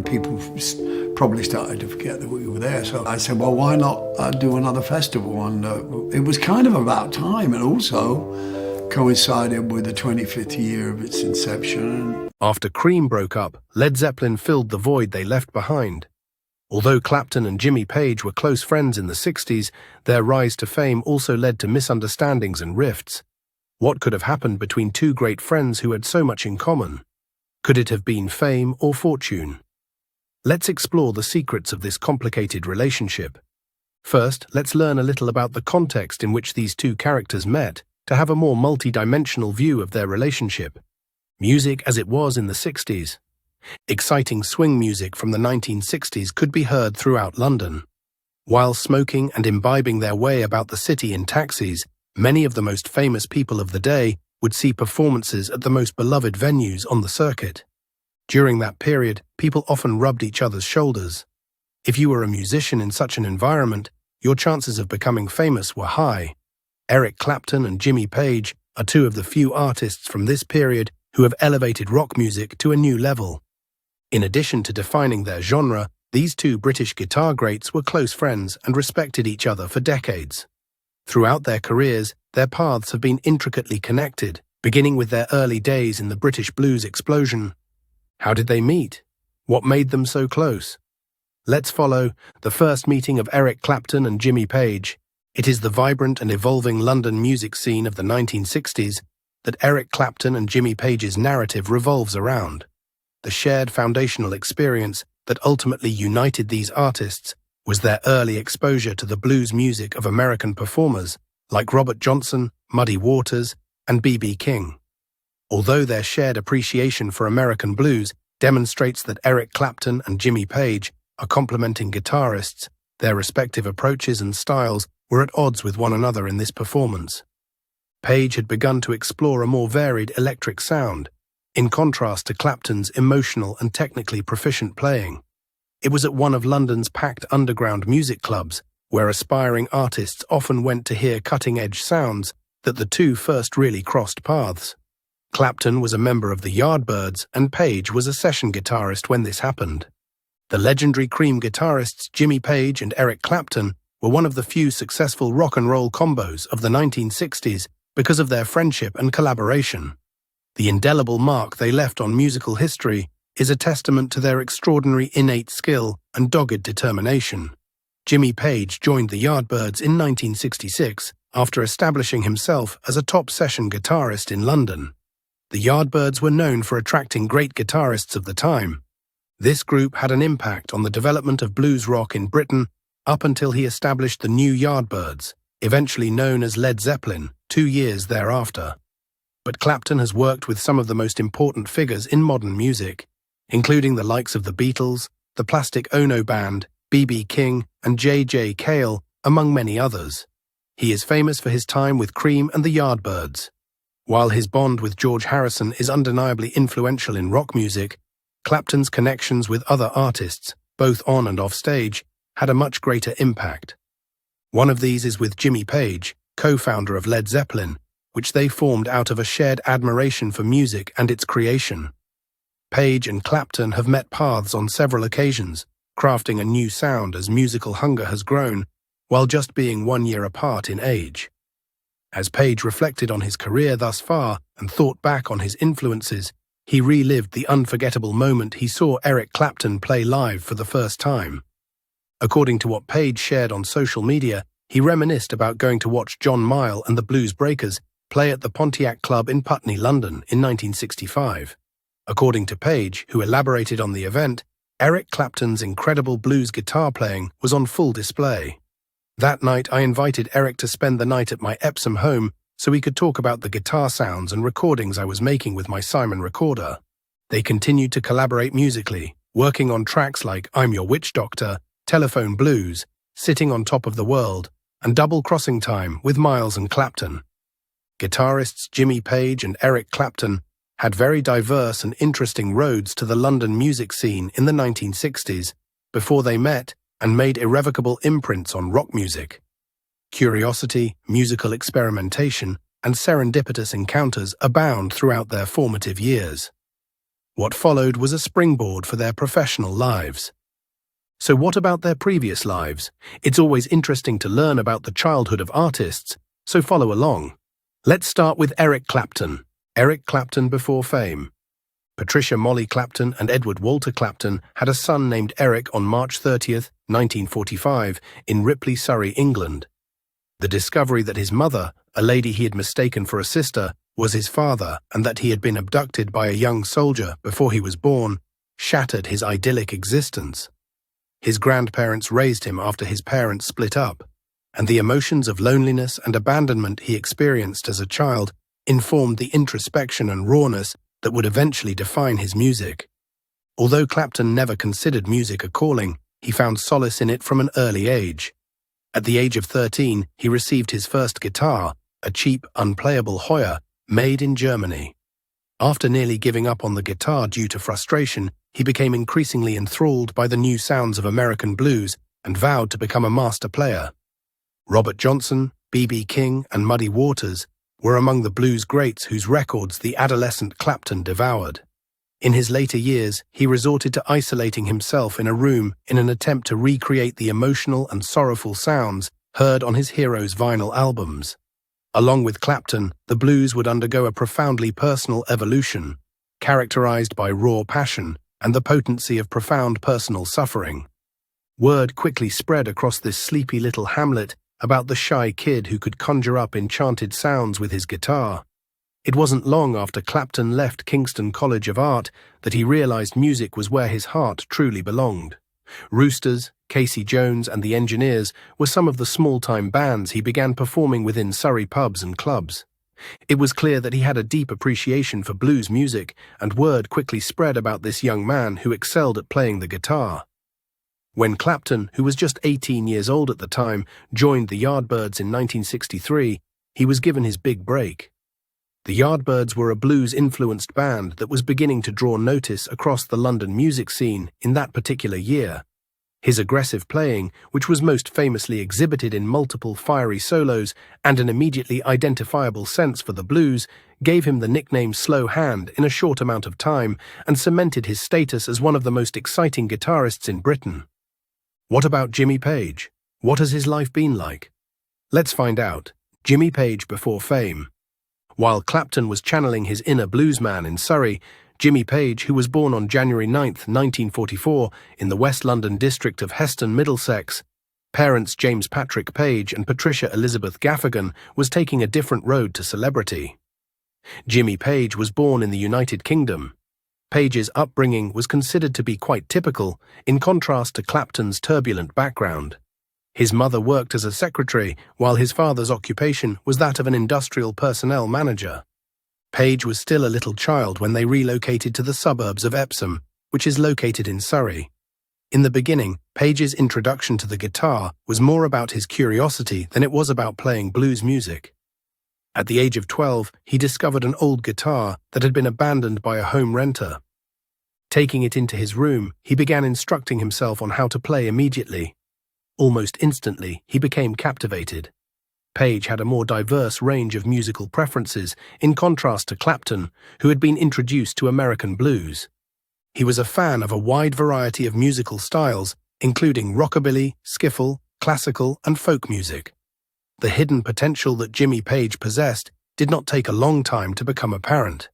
people probably started to forget that we were there. So I said, well, why not do another festival? And it was kind of about time, and also coincided with the 25th year of its inception. After Cream broke up, Led Zeppelin filled the void they left behind. Although Clapton and Jimmy Page were close friends in the 60s, their rise to fame also led to misunderstandings and rifts. What could have happened between two great friends who had so much in common? Could it have been fame or fortune? Let's explore the secrets of this complicated relationship. First, let's learn a little about the context in which these two characters met to have a more multi-dimensional view of their relationship. Music as it was in the 60s. Exciting swing music from the 1960s could be heard throughout London. While smoking and imbibing their way about the city in taxis, many of the most famous people of the day would see performances at the most beloved venues on the circuit. During that period, people often rubbed each other's shoulders. If you were a musician in such an environment, your chances of becoming famous were high. Eric Clapton and Jimmy Page are two of the few artists from this period who have elevated rock music to a new level. In addition to defining their genre, these two British guitar greats were close friends and respected each other for decades. Throughout their careers, their paths have been intricately connected, beginning with their early days in the British blues explosion. How did they meet? What made them so close? Let's follow the first meeting of Eric Clapton and Jimmy Page. It is the vibrant and evolving London music scene of the 1960s that Eric Clapton and Jimmy Page's narrative revolves around. The shared foundational experience that ultimately united these artists was their early exposure to the blues music of American performers like Robert Johnson, Muddy Waters, and B.B. King. Although their shared appreciation for American blues demonstrates that Eric Clapton and Jimmy Page are complementing guitarists, their respective approaches and styles were at odds with one another in this performance. Page had begun to explore a more varied electric sound, in contrast to Clapton's emotional and technically proficient playing. It was at one of London's packed underground music clubs, where aspiring artists often went to hear cutting-edge sounds, that the two first really crossed paths. Clapton was a member of the Yardbirds, and Page was a session guitarist when this happened. The legendary Cream guitarists Jimmy Page and Eric Clapton were one of the few successful rock and roll combos of the 1960s because of their friendship and collaboration. The indelible mark they left on musical history is a testament to their extraordinary innate skill and dogged determination. Jimmy Page joined the Yardbirds in 1966 after establishing himself as a top session guitarist in London. The Yardbirds were known for attracting great guitarists of the time. This group had an impact on the development of blues rock in Britain up until he established the new Yardbirds, eventually known as Led Zeppelin, 2 years thereafter. But Clapton has worked with some of the most important figures in modern music, including the likes of the Beatles, the Plastic Ono Band, B.B. King, and J.J. Cale, among many others. He is famous for his time with Cream and the Yardbirds. While his bond with George Harrison is undeniably influential in rock music, Clapton's connections with other artists, both on and off stage, had a much greater impact. One of these is with Jimmy Page, co-founder of Led Zeppelin, which they formed out of a shared admiration for music and its creation. Page and Clapton have met paths on several occasions, crafting a new sound as musical hunger has grown, while just being 1 year apart in age. As Page reflected on his career thus far and thought back on his influences, he relived the unforgettable moment he saw Eric Clapton play live for the first time. According to what Page shared on social media, he reminisced about going to watch John Mayall and the Blues Breakers play at the Pontiac Club in Putney, London, in 1965. According to Page, who elaborated on the event, Eric Clapton's incredible blues guitar playing was on full display. That night, I invited Eric to spend the night at my Epsom home so we could talk about the guitar sounds and recordings I was making with my Simon recorder. They continued to collaborate musically, working on tracks like I'm Your Witch Doctor, Telephone Blues, Sitting on Top of the World, and Double Crossing Time with Miles and Clapton. Guitarists Jimmy Page and Eric Clapton had very diverse and interesting roads to the London music scene in the 1960s before they met and made irrevocable imprints on rock music. Curiosity, musical experimentation, and serendipitous encounters abound throughout their formative years. What followed was a springboard for their professional lives. So what about their previous lives? It's always interesting to learn about the childhood of artists, so follow along. Let's start with Eric Clapton. Eric Clapton before fame. Patricia Molly Clapton and Edward Walter Clapton had a son named Eric on March 30th, 1945, in Ripley, Surrey, England. The discovery that his mother, a lady he had mistaken for a sister, was his father and that he had been abducted by a young soldier before he was born, shattered his idyllic existence. His grandparents raised him after his parents split up, and the emotions of loneliness and abandonment he experienced as a child informed the introspection and rawness that would eventually define his music. Although Clapton never considered music a calling, he found solace in it from an early age. At the age of 13, he received his first guitar, a cheap, unplayable Hoyer, made in Germany. After nearly giving up on the guitar due to frustration, he became increasingly enthralled by the new sounds of American blues and vowed to become a master player. Robert Johnson, B.B. King, and Muddy Waters were among the blues greats whose records the adolescent Clapton devoured. In his later years, he resorted to isolating himself in a room in an attempt to recreate the emotional and sorrowful sounds heard on his heroes' vinyl albums. Along with Clapton, the blues would undergo a profoundly personal evolution, characterized by raw passion and the potency of profound personal suffering. Word quickly spread across this sleepy little hamlet about the shy kid who could conjure up enchanted sounds with his guitar. It wasn't long after Clapton left Kingston College of Art that he realized music was where his heart truly belonged. Roosters, Casey Jones, and the Engineers were some of the small-time bands he began performing within Surrey pubs and clubs. It was clear that he had a deep appreciation for blues music, and word quickly spread about this young man who excelled at playing the guitar. When Clapton, who was just 18 years old at the time, joined the Yardbirds in 1963, he was given his big break. The Yardbirds were a blues-influenced band that was beginning to draw notice across the London music scene in that particular year. His aggressive playing, which was most famously exhibited in multiple fiery solos and an immediately identifiable sense for the blues, gave him the nickname Slow Hand in a short amount of time and cemented his status as one of the most exciting guitarists in Britain. What about Jimmy Page? What has his life been like? Let's find out. Jimmy Page before fame. While Clapton was channeling his inner bluesman in Surrey, Jimmy Page, who was born on January 9, 1944, in the West London district of Heston, Middlesex, parents James Patrick Page and Patricia Elizabeth Gaffigan, was taking a different road to celebrity. Jimmy Page was born in the United Kingdom. Page's upbringing was considered to be quite typical, in contrast to Clapton's turbulent background. His mother worked as a secretary, while his father's occupation was that of an industrial personnel manager. Page was still a little child when they relocated to the suburbs of Epsom, which is located in Surrey. In the beginning, Page's introduction to the guitar was more about his curiosity than it was about playing blues music. At the age of 12, he discovered an old guitar that had been abandoned by a home renter. Taking it into his room, he began instructing himself on how to play immediately. Almost instantly, he became captivated. Page had a more diverse range of musical preferences, in contrast to Clapton, who had been introduced to American blues. He was a fan of a wide variety of musical styles, including rockabilly, skiffle, classical, and folk music. The hidden potential that Jimmy Page possessed did not take a long time to become apparent.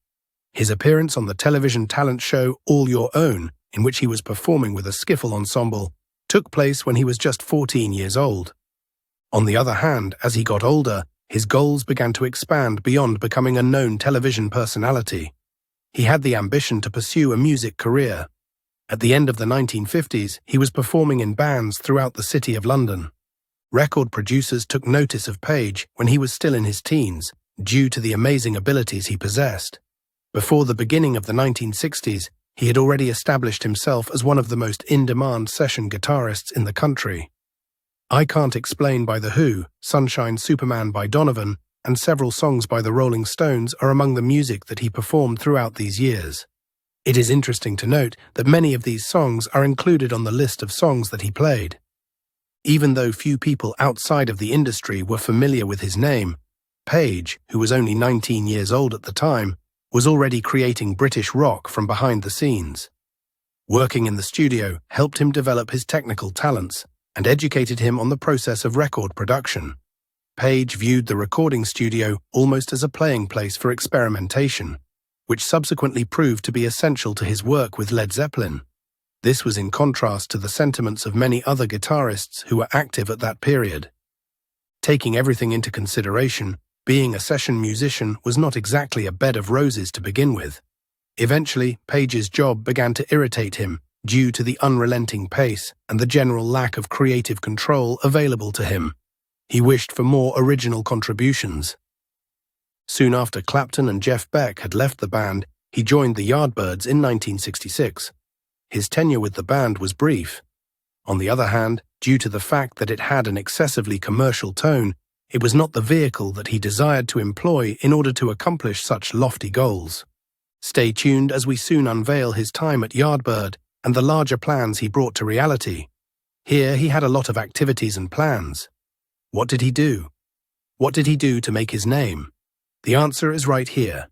His appearance on the television talent show All Your Own, in which he was performing with a skiffle ensemble, took place when he was just 14 years old. On the other hand, as he got older, his goals began to expand beyond becoming a known television personality. He had the ambition to pursue a music career. At the end of the 1950s, he was performing in bands throughout the city of London. Record producers took notice of Page when he was still in his teens, due to the amazing abilities he possessed. Before the beginning of the 1960s, he had already established himself as one of the most in-demand session guitarists in the country. I Can't Explain by The Who, Sunshine Superman by Donovan, and several songs by the Rolling Stones are among the music that he performed throughout these years. It is interesting to note that many of these songs are included on the list of songs that he played. Even though few people outside of the industry were familiar with his name, Page, who was only 19 years old at the time, was already creating British rock from behind the scenes. Working in the studio helped him develop his technical talents and educated him on the process of record production. Page viewed the recording studio almost as a playing place for experimentation, which subsequently proved to be essential to his work with Led Zeppelin. This was in contrast to the sentiments of many other guitarists who were active at that period. Taking everything into consideration, being a session musician was not exactly a bed of roses to begin with. Eventually, Page's job began to irritate him due to the unrelenting pace and the general lack of creative control available to him. He wished for more original contributions. Soon after Clapton and Jeff Beck had left the band, he joined the Yardbirds in 1966. His tenure with the band was brief. On the other hand, due to the fact that it had an excessively commercial tone, it was not the vehicle that he desired to employ in order to accomplish such lofty goals. Stay tuned as we soon unveil his time at Yardbird and the larger plans he brought to reality. Here he had a lot of activities and plans. What did he do? What did he do to make his name? The answer is right here.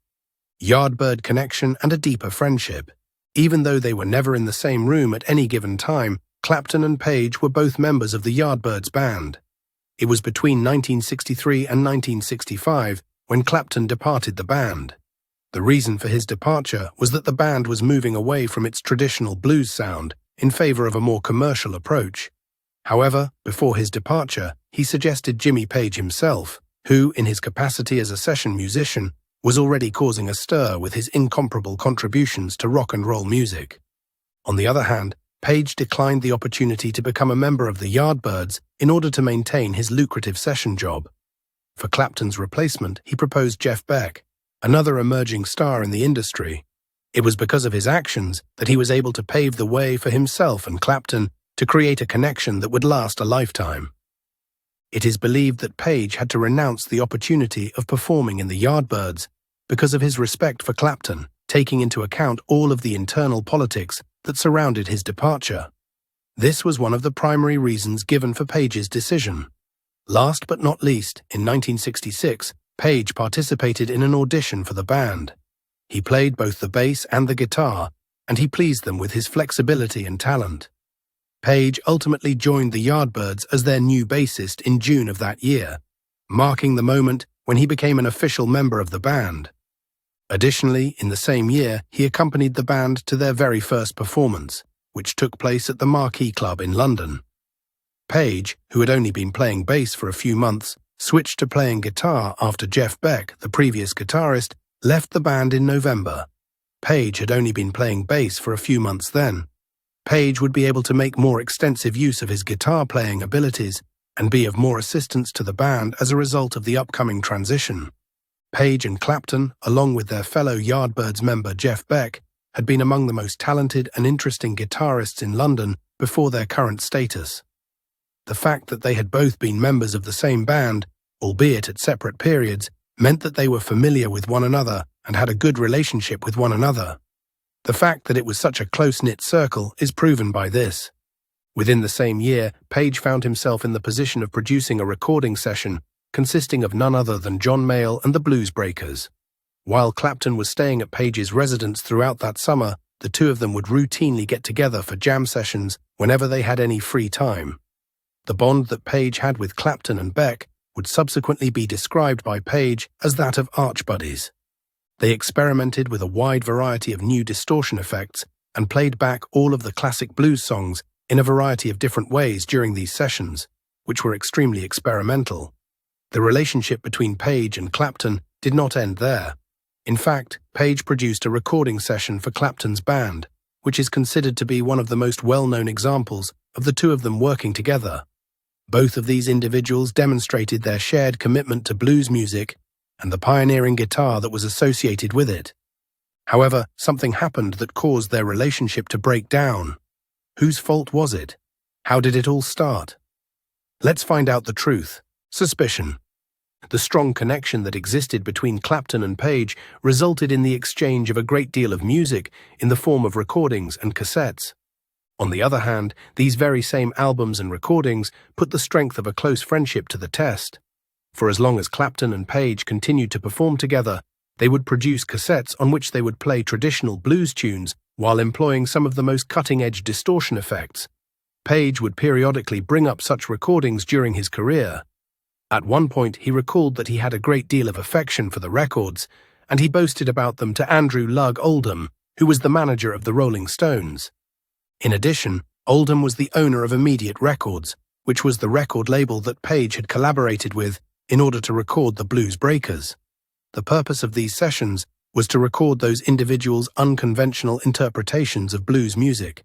Yardbird connection and a deeper friendship. Even though they were never in the same room at any given time, Clapton and Page were both members of the Yardbirds band. It was between 1963 and 1965 when Clapton departed the band. The reason for his departure was that the band was moving away from its traditional blues sound in favor of a more commercial approach. However, before his departure, he suggested Jimmy Page himself, who, in his capacity as a session musician, was already causing a stir with his incomparable contributions to rock and roll music. On the other hand, Page declined the opportunity to become a member of the Yardbirds in order to maintain his lucrative session job. For Clapton's replacement, he proposed Jeff Beck, another emerging star in the industry. It was because of his actions that he was able to pave the way for himself and Clapton to create a connection that would last a lifetime. It is believed that Page had to renounce the opportunity of performing in the Yardbirds because of his respect for Clapton, taking into account all of the internal politics that surrounded his departure. This was one of the primary reasons given for Page's decision. Last but not least, in 1966, Page participated in an audition for the band. He played both the bass and the guitar, and he pleased them with his flexibility and talent. Page ultimately joined the Yardbirds as their new bassist in June of that year, marking the moment when he became an official member of the band. Additionally, in the same year, he accompanied the band to their very first performance, which took place at the Marquee Club in London. Page, who had only been playing bass for a few months, switched to playing guitar after Jeff Beck, the previous guitarist, left the band in November. Page had only been playing bass for a few months then. Page would be able to make more extensive use of his guitar playing abilities and be of more assistance to the band as a result of the upcoming transition. Page and Clapton, along with their fellow Yardbirds member Jeff Beck, had been among the most talented and interesting guitarists in London before their current status. The fact that they had both been members of the same band, albeit at separate periods, meant that they were familiar with one another and had a good relationship with one another. The fact that it was such a close-knit circle is proven by this. Within the same year, Page found himself in the position of producing a recording session consisting of none other than John Mayall and the Blues Breakers. While Clapton was staying at Page's residence throughout that summer, the two of them would routinely get together for jam sessions whenever they had any free time. The bond that Page had with Clapton and Beck would subsequently be described by Page as that of arch buddies. They experimented with a wide variety of new distortion effects and played back all of the classic blues songs in a variety of different ways during these sessions, which were extremely experimental. The relationship between Page and Clapton did not end there. In fact, Page produced a recording session for Clapton's band, which is considered to be one of the most well-known examples of the two of them working together. Both of these individuals demonstrated their shared commitment to blues music and the pioneering guitar that was associated with it. However, something happened that caused their relationship to break down. Whose fault was it? How did it all start? Let's find out the truth. Suspicion. The strong connection that existed between Clapton and Page resulted in the exchange of a great deal of music in the form of recordings and cassettes. On the other hand, these very same albums and recordings put the strength of a close friendship to the test. For as long as Clapton and Page continued to perform together, They would produce cassettes on which they would play traditional blues tunes while employing some of the most cutting-edge distortion effects. Page would periodically bring up such recordings during his career. At one point, he recalled that he had a great deal of affection for the records, and he boasted about them to Andrew Lugg Oldham, who was the manager of the Rolling Stones. In addition, Oldham was the owner of Immediate Records, which was the record label that Page had collaborated with in order to record the Blues Breakers. The purpose of these sessions was to record those individuals' unconventional interpretations of blues music.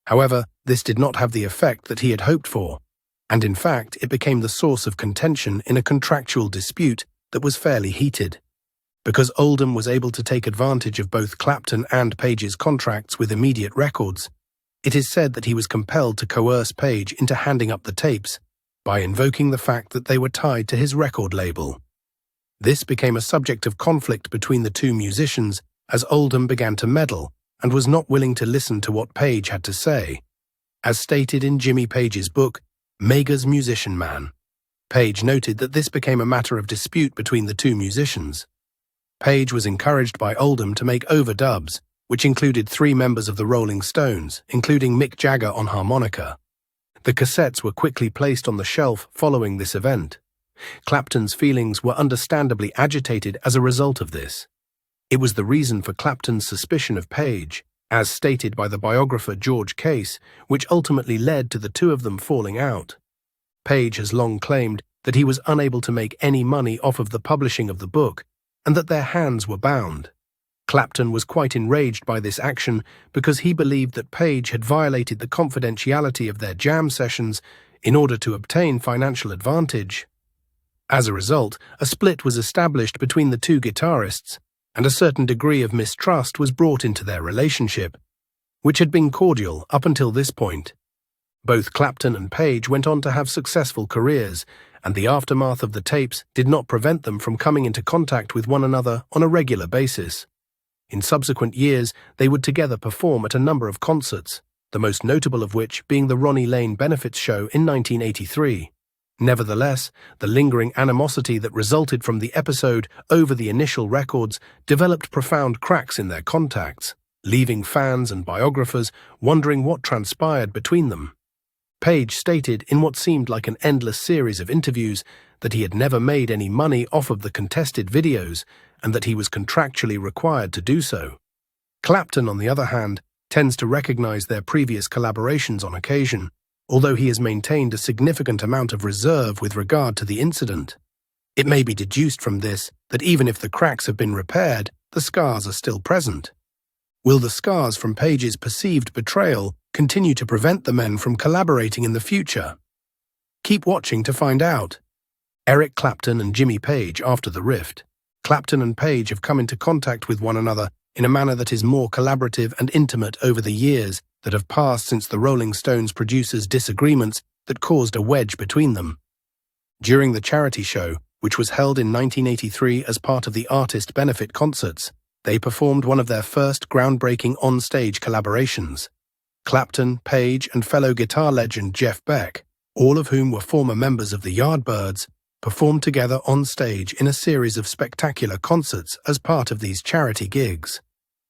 However, this did not have the effect that he had hoped for, and in fact, it became the source of contention in a contractual dispute that was fairly heated. Because Oldham was able to take advantage of both Clapton and Page's contracts with Immediate Records, it is said that he was compelled to coerce Page into handing up the tapes by invoking the fact that they were tied to his record label. This became a subject of conflict between the two musicians as Oldham began to meddle and was not willing to listen to what Page had to say. As stated in Jimmy Page's book, Mega's Musician Man, Page noted that this became a matter of dispute between the two musicians. Page was encouraged by Oldham to make overdubs, which included 3 members of the Rolling Stones, including Mick Jagger on harmonica. The cassettes were quickly placed on the shelf following this event. Clapton's feelings were understandably agitated as a result of this. It was the reason for Clapton's suspicion of Page, as stated by the biographer George Case, which ultimately led to the two of them falling out. Page has long claimed that he was unable to make any money off of the publishing of the book, and that their hands were bound. Clapton was quite enraged by this action because he believed that Page had violated the confidentiality of their jam sessions in order to obtain financial advantage. As a result, a split was established between the two guitarists, and a certain degree of mistrust was brought into their relationship, which had been cordial up until this point. Both Clapton and Page went on to have successful careers, and the aftermath of the tapes did not prevent them from coming into contact with one another on a regular basis. In subsequent years, they would together perform at a number of concerts, the most notable of which being the Ronnie Lane Benefits Show in 1983. Nevertheless, the lingering animosity that resulted from the episode over the initial records developed profound cracks in their contacts, leaving fans and biographers wondering what transpired between them. Page stated in what seemed like an endless series of interviews that he had never made any money off of the contested videos and that he was contractually required to do so. Clapton, on the other hand, tends to recognize their previous collaborations on occasion, although he has maintained a significant amount of reserve with regard to the incident. It may be deduced from this that even if the cracks have been repaired, the scars are still present. Will the scars from Page's perceived betrayal continue to prevent the men from collaborating in the future? Keep watching to find out. Eric Clapton and Jimmy Page after the rift. Clapton and Page have come into contact with one another in a manner that is more collaborative and intimate over the years that have passed since the Rolling Stones producers' disagreements that caused a wedge between them. During the charity show, which was held in 1983 as part of the artist benefit concerts, they performed one of their first groundbreaking on-stage collaborations. Clapton, Page, and fellow guitar legend Jeff Beck, all of whom were former members of the Yardbirds, performed together on stage in a series of spectacular concerts as part of these charity gigs.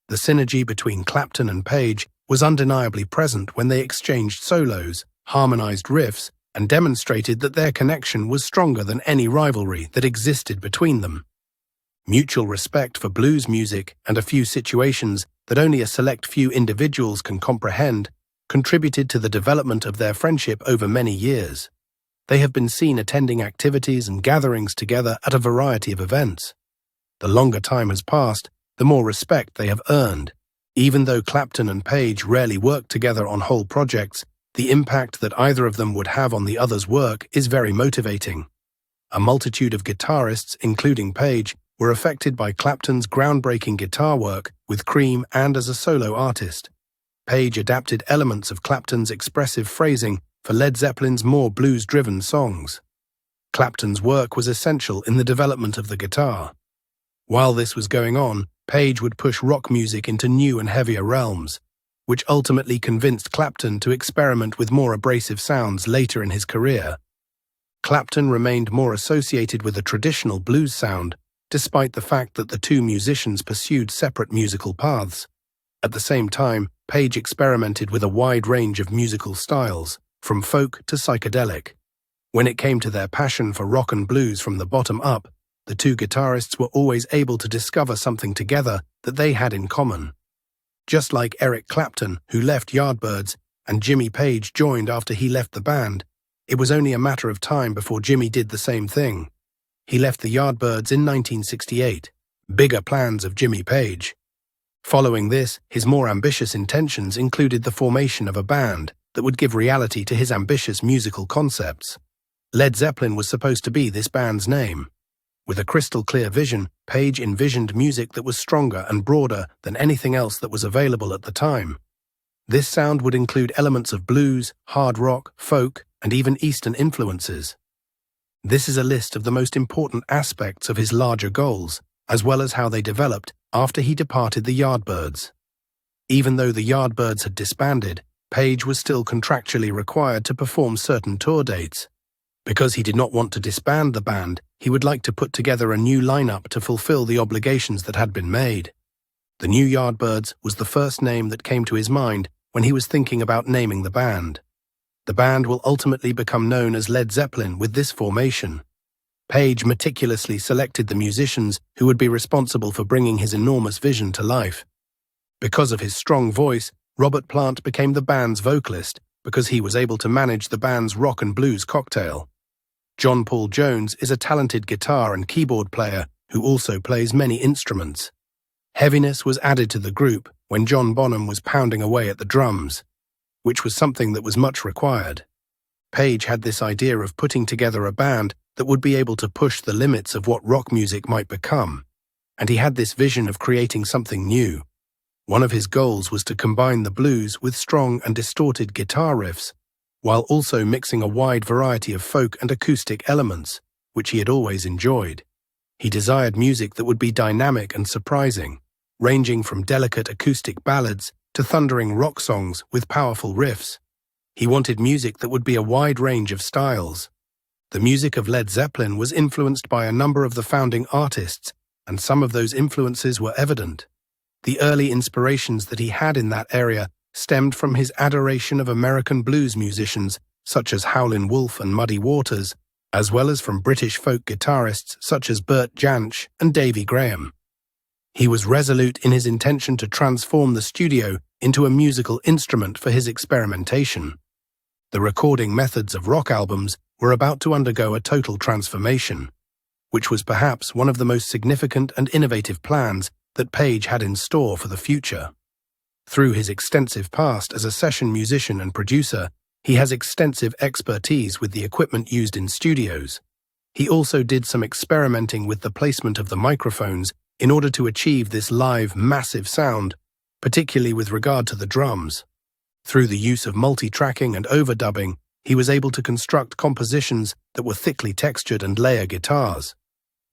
The synergy between Clapton and Page was undeniably present when they exchanged solos, harmonized riffs, and demonstrated that their connection was stronger than any rivalry that existed between them. Mutual respect for blues music and a few situations that only a select few individuals can comprehend contributed to the development of their friendship over many years. They have been seen attending activities and gatherings together at a variety of events. The longer time has passed, the more respect they have earned. Even though Clapton and Page rarely work together on whole projects, the impact that either of them would have on the other's work is very motivating. A multitude of guitarists, including Page, were affected by Clapton's groundbreaking guitar work with Cream and as a solo artist. Page adapted elements of Clapton's expressive phrasing for Led Zeppelin's more blues-driven songs. Clapton's work was essential in the development of the guitar. While this was going on, Page would push rock music into new and heavier realms, which ultimately convinced Clapton to experiment with more abrasive sounds later in his career. Clapton remained more associated with a traditional blues sound, despite the fact that the two musicians pursued separate musical paths. At the same time, Page experimented with a wide range of musical styles, from folk to psychedelic. When it came to their passion for rock and blues from the bottom up, the two guitarists were always able to discover something together that they had in common. Just like Eric Clapton, who left Yardbirds, and Jimmy Page joined after he left the band, it was only a matter of time before Jimmy did the same thing. He left the Yardbirds in 1968. Bigger plans of Jimmy Page. Following this, his more ambitious intentions included the formation of a band that would give reality to his ambitious musical concepts. Led Zeppelin was supposed to be this band's name. With a crystal-clear vision, Page envisioned music that was stronger and broader than anything else that was available at the time. This sound would include elements of blues, hard rock, folk, and even Eastern influences. This is a list of the most important aspects of his larger goals, as well as how they developed after he departed the Yardbirds. Even though the Yardbirds had disbanded, Page was still contractually required to perform certain tour dates. Because he did not want to disband the band, he would like to put together a new lineup to fulfill the obligations that had been made. The new Yardbirds was the first name that came to his mind when he was thinking about naming the band. The band will ultimately become known as Led Zeppelin with this formation. Page meticulously selected the musicians who would be responsible for bringing his enormous vision to life. Because of his strong voice, Robert Plant became the band's vocalist because he was able to manage the band's rock and blues cocktail. John Paul Jones is a talented guitar and keyboard player who also plays many instruments. Heaviness was added to the group when John Bonham was pounding away at the drums, which was something that was much required. Page had this idea of putting together a band that would be able to push the limits of what rock music might become, and he had this vision of creating something new. One of his goals was to combine the blues with strong and distorted guitar riffs, while also mixing a wide variety of folk and acoustic elements, which he had always enjoyed. He desired music that would be dynamic and surprising, ranging from delicate acoustic ballads to thundering rock songs with powerful riffs. He wanted music that would be a wide range of styles. The music of Led Zeppelin was influenced by a number of the founding artists, and some of those influences were evident. The early inspirations that he had in that area stemmed from his adoration of American blues musicians such as Howlin' Wolf and Muddy Waters, as well as from British folk guitarists such as Bert Jansch and Davy Graham. He was resolute in his intention to transform the studio into a musical instrument for his experimentation. The recording methods of rock albums were about to undergo a total transformation, which was perhaps one of the most significant and innovative plans that Page had in store for the future. Through his extensive past as a session musician and producer, he has extensive expertise with the equipment used in studios. He also did some experimenting with the placement of the microphones in order to achieve this live, massive sound, particularly with regard to the drums. Through the use of multi-tracking and overdubbing, he was able to construct compositions that were thickly textured and layer guitars.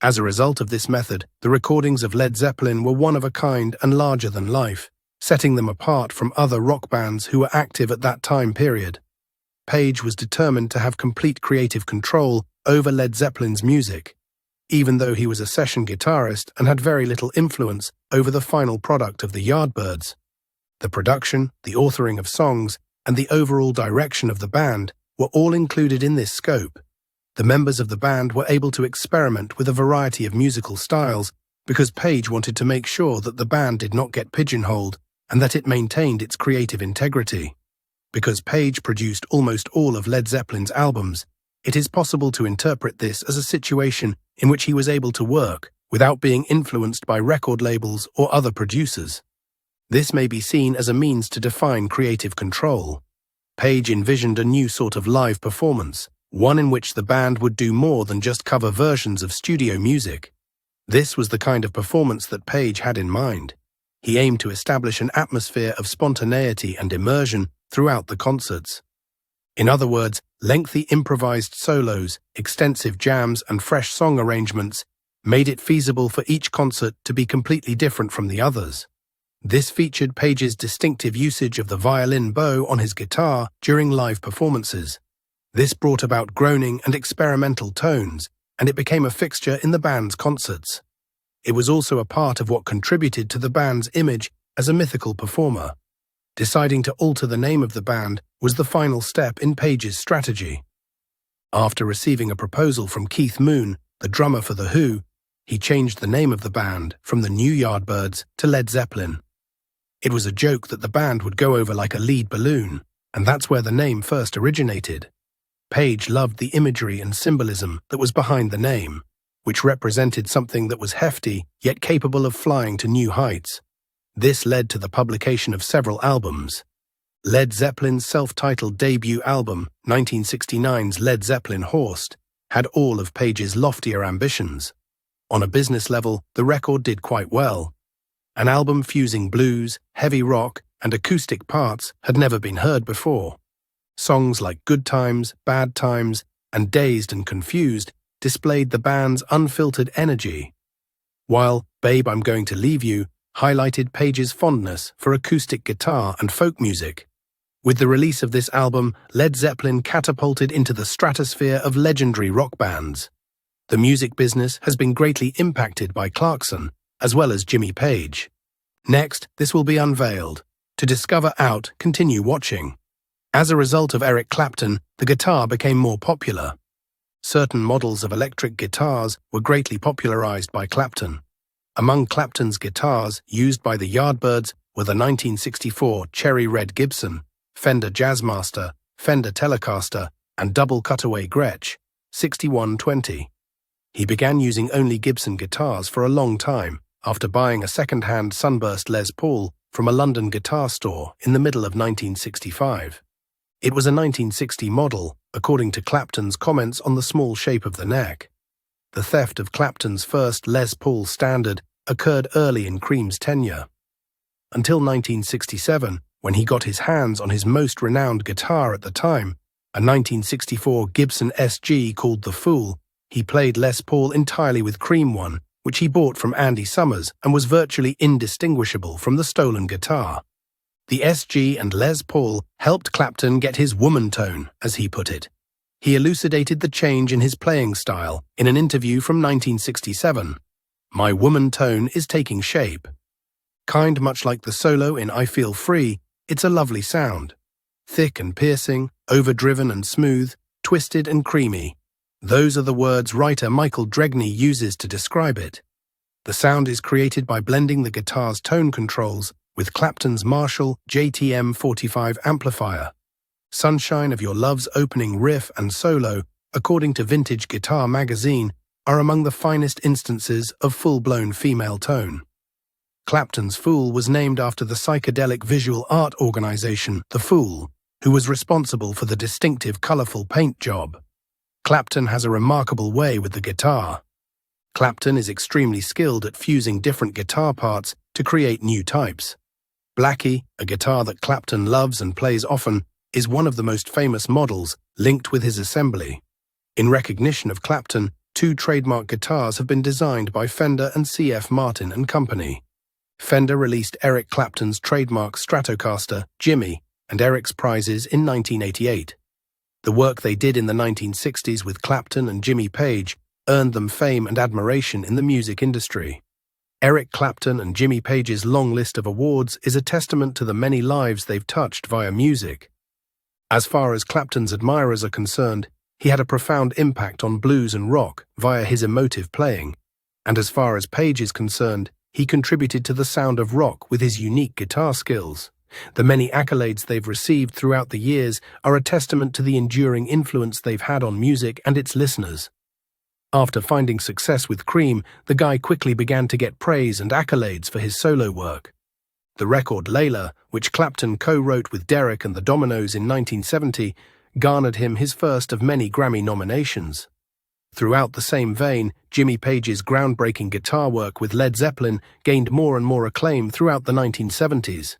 As a result of this method, the recordings of Led Zeppelin were one of a kind and larger than life, setting them apart from other rock bands who were active at that time period. Page was determined to have complete creative control over Led Zeppelin's music, even though he was a session guitarist and had very little influence over the final product of the Yardbirds. The production, the authoring of songs, and the overall direction of the band were all included in this scope. The members of the band were able to experiment with a variety of musical styles because Page wanted to make sure that the band did not get pigeonholed and that it maintained its creative integrity. Because Page produced almost all of Led Zeppelin's albums, it is possible to interpret this as a situation in which he was able to work without being influenced by record labels or other producers. This may be seen as a means to define creative control. Page envisioned a new sort of live performance, one in which the band would do more than just cover versions of studio music. This was the kind of performance that Page had in mind. He aimed to establish an atmosphere of spontaneity and immersion throughout the concerts. In other words, lengthy improvised solos, extensive jams, and fresh song arrangements made it feasible for each concert to be completely different from the others. This featured Page's distinctive usage of the violin bow on his guitar during live performances. This brought about groaning and experimental tones, and it became a fixture in the band's concerts. it was also a part of what contributed to the band's image as a mythical performer. Deciding to alter the name of the band was the final step in Page's strategy. After receiving a proposal from Keith Moon, the drummer for The Who, he changed the name of the band from the New Yardbirds to Led Zeppelin. It was a joke that the band would go over like a lead balloon, and that's where the name first originated. Page loved the imagery and symbolism that was behind the name, which represented something that was hefty yet capable of flying to new heights. This led to the publication of several albums. Led Zeppelin's self-titled debut album, 1969's Led Zeppelin Horst, had all of Page's loftier ambitions. On a business level, the record did quite well. An album fusing blues, heavy rock, and acoustic parts had never been heard before. Songs like Good Times, Bad Times, and Dazed and Confused displayed the band's unfiltered energy, while Babe, I'm Going to Leave You highlighted Page's fondness for acoustic guitar and folk music. With the release of this album, Led Zeppelin catapulted into the stratosphere of legendary rock bands. The music business has been greatly impacted by Clarkson, as well as Jimmy Page. Next, this will be unveiled. To discover out, continue watching. As a result of Eric Clapton, the guitar became more popular. Certain models of electric guitars were greatly popularized by Clapton. Among Clapton's guitars used by the Yardbirds were the 1964 Cherry Red Gibson, Fender Jazzmaster, Fender Telecaster, and double cutaway Gretsch, 6120. He began using only Gibson guitars for a long time, after buying a second-hand Sunburst Les Paul from a London guitar store in the middle of 1965. It was a 1960 model, according to Clapton's comments on the small shape of the neck. The theft of Clapton's first Les Paul Standard occurred early in Cream's tenure. Until 1967, when he got his hands on his most renowned guitar at the time, a 1964 Gibson SG called The Fool, he played Les Paul entirely with Cream one, which he bought from Andy Summers and was virtually indistinguishable from the stolen guitar. The SG and Les Paul helped Clapton get his woman tone, as he put it. He elucidated the change in his playing style in an interview from 1967. My woman tone is taking shape. Kind much like the solo in I Feel Free, it's a lovely sound. Thick and piercing, overdriven and smooth, twisted and creamy. Those are the words writer Michael Dregney uses to describe it. The sound is created by blending the guitar's tone controls with Clapton's Marshall JTM 45 amplifier. Sunshine of Your Love's opening riff and solo, according to Vintage Guitar magazine, are among the finest instances of full-blown female tone. Clapton's Fool was named after the psychedelic visual art organization, The Fool, who was responsible for the distinctive colorful paint job. Clapton has a remarkable way with the guitar. Clapton is extremely skilled at fusing different guitar parts to create new types. Blackie, a guitar that Clapton loves and plays often, is one of the most famous models linked with his assembly. In recognition of Clapton, 2 trademark guitars have been designed by Fender and C.F. Martin and Company. Fender released Eric Clapton's trademark Stratocaster, Jimmy, and Eric's prizes in 1988. The work they did in the 1960s with Clapton and Jimmy Page earned them fame and admiration in the music industry. Eric Clapton and Jimmy Page's long list of awards is a testament to the many lives they've touched via music. As far as Clapton's admirers are concerned, he had a profound impact on blues and rock via his emotive playing, and as far as Page is concerned, he contributed to the sound of rock with his unique guitar skills. The many accolades they've received throughout the years are a testament to the enduring influence they've had on music and its listeners. After finding success with Cream, the guy quickly began to get praise and accolades for his solo work. The record Layla, which Clapton co-wrote with Derek and the Dominoes in 1970, garnered him his first of many Grammy nominations. Throughout the same vein, Jimmy Page's groundbreaking guitar work with Led Zeppelin gained more and more acclaim throughout the 1970s.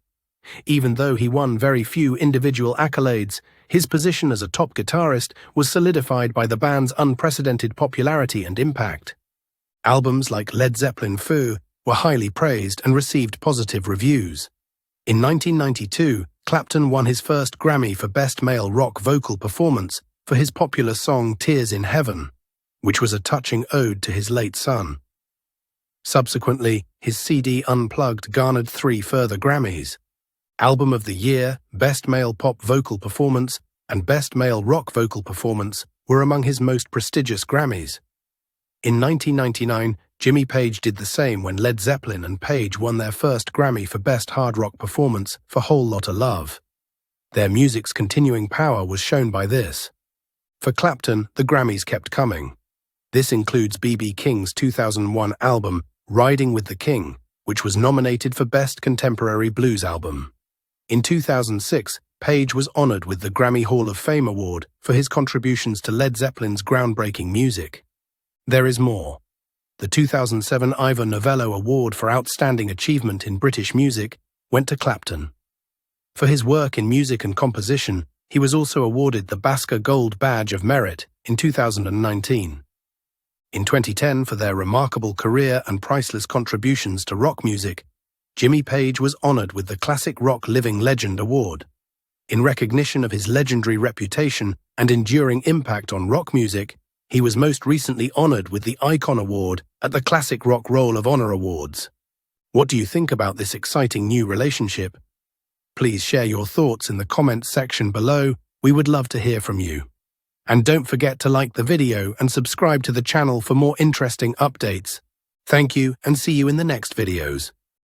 Even though he won very few individual accolades, his position as a top guitarist was solidified by the band's unprecedented popularity and impact. Albums like Led Zeppelin Foo were highly praised and received positive reviews. In 1992, Clapton won his first Grammy for Best Male Rock Vocal Performance for his popular song Tears in Heaven, which was a touching ode to his late son. Subsequently, his CD Unplugged garnered 3 further Grammys. Album of the Year, Best Male Pop Vocal Performance, and Best Male Rock Vocal Performance were among his most prestigious Grammys. In 1999, Jimmy Page did the same when Led Zeppelin and Page won their first Grammy for Best Hard Rock Performance for Whole Lotta Love. Their music's continuing power was shown by this. For Clapton, the Grammys kept coming. This includes B.B. King's 2001 album, Riding with the King, which was nominated for Best Contemporary Blues Album. In 2006, Page was honored with the Grammy Hall of Fame Award for his contributions to Led Zeppelin's groundbreaking music. There is more. The 2007 Ivor Novello Award for Outstanding Achievement in British Music went to Clapton. For his work in music and composition, he was also awarded the BAFTA Gold Badge of Merit in 2019. In 2010, for their remarkable career and priceless contributions to rock music, Jimmy Page was honored with the Classic Rock Living Legend Award. In recognition of his legendary reputation and enduring impact on rock music, he was most recently honored with the Icon Award at the Classic Rock Roll of Honor Awards. What do you think about this exciting new relationship? Please share your thoughts in the comments section below. We would love to hear from you. And don't forget to like the video and subscribe to the channel for more interesting updates. Thank you and see you in the next videos.